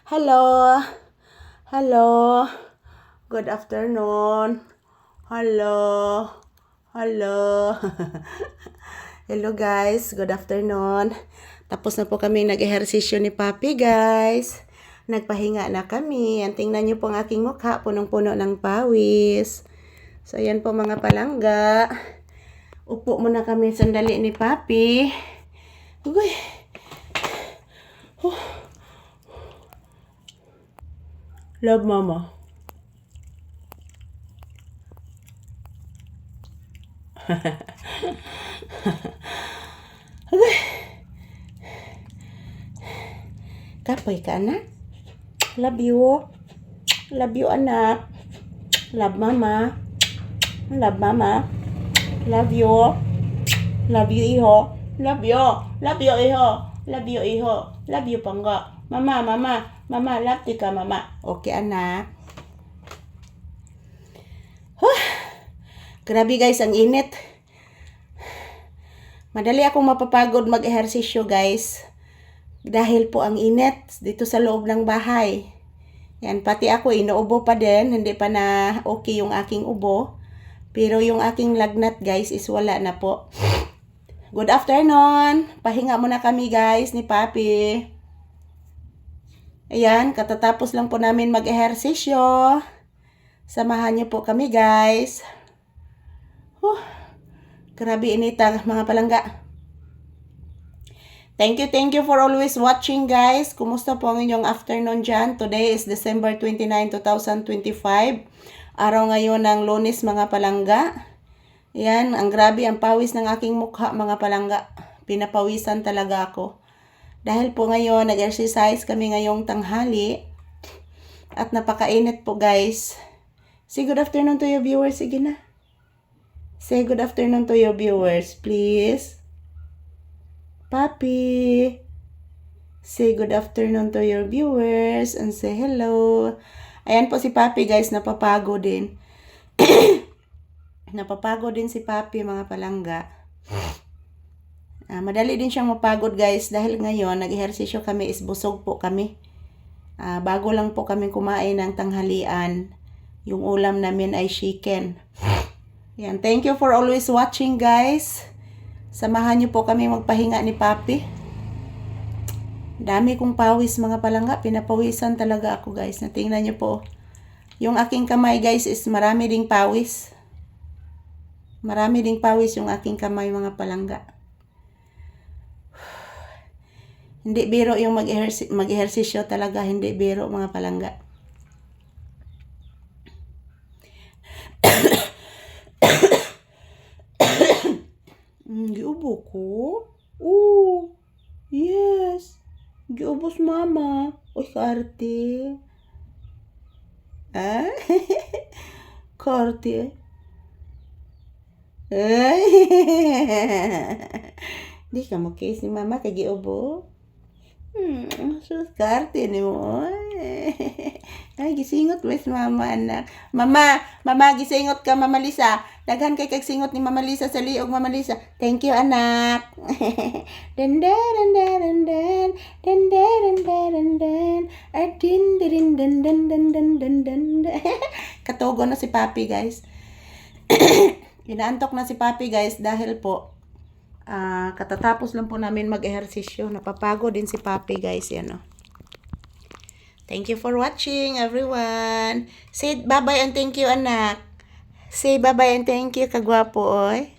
Hello. Hello. Good afternoon. Hello. Hello. Hello guys. Good afternoon. Tapos na po kami nag-ehersisyo ni Papi guys. Nagpahinga na kami. Ang tingnan nyo po ang aking mukha. Punong-puno ng pawis. So yan po mga palangga. Upo muna kami sandali ni Papi. Uy. Love mama. Okay. Kapoy ka anak. Love you. Love you anak. Love mama. Love mama. Love you. Love you iho. Love you. Love you iho. Love you iho. Love you pangga. Mama, mama. Mama, love ka mama. Okay anak. Grabe guys, ang init. Madali akong mapapagod mag-ehersisyo guys. Dahil po ang init dito sa loob ng bahay. Yan, pati ako inuubo pa din. Hindi pa na okay yung aking ubo. Pero yung aking lagnat guys is wala na po. Good afternoon. Pahinga muna kami guys ni Papi. Ayan, katatapos lang po namin mag-ehersisyo. Samahan niyo po kami guys. Grabe inita mga palangga. Thank you for always watching guys. Kumusta po ang inyong afternoon dyan? Today is December 29, 2025. Araw ngayon ng Lunes mga palangga. Yan, ang grabe ang pawis ng aking mukha mga palangga. Pinapawisan talaga ako. Dahil po ngayon nag-exercise kami ngayong tanghali. At napakainit po guys. Say good afternoon to your viewers. Sige na. Say good afternoon to your viewers please. Papi. Say good afternoon to your viewers and say hello. Ayan po si Papi guys, napapagod din. Napapagod din si Papi mga palangga. Madali din siyang mapagod guys dahil ngayon nag-ehersisyo kami is busog po kami. Bago lang po kami kumain ng tanghalian. Yung ulam namin ay chicken. Yan, thank you for always watching guys. Samahan niyo po kami magpahinga ni Papi. Dami kong pawis mga palangga. Pinapawisan talaga ako guys. Natingnan niyo po. Yung aking kamay guys is marami ding pawis. Marami ding pawis yung aking kamay mga palangga. Hindi biro yung mag-ehersisyo talaga. Hindi biro mga palangga. Giubo ko? Yes. Giubos mama. Uy, karte. Karte. Ay. Di ka mo kiss ni mama kay giubo? So karte ni mo. Ay, gisingot wes mama anak. Mama, gisingot ka Mama Lisa. Daghan kay kag singot ni Mama Lisa sa liog Mama Lisa. Thank you anak. Den den den den den den den den adin den den den den den den. Katugo na si Papi guys. Inaantok na si Papi guys dahil po katatapos lang po namin mag-ehersisyo. Napapagod din si Papi guys yan oh. Thank you for watching everyone. Say bye-bye and thank you anak. Say bye-bye and thank you kagwapo oy.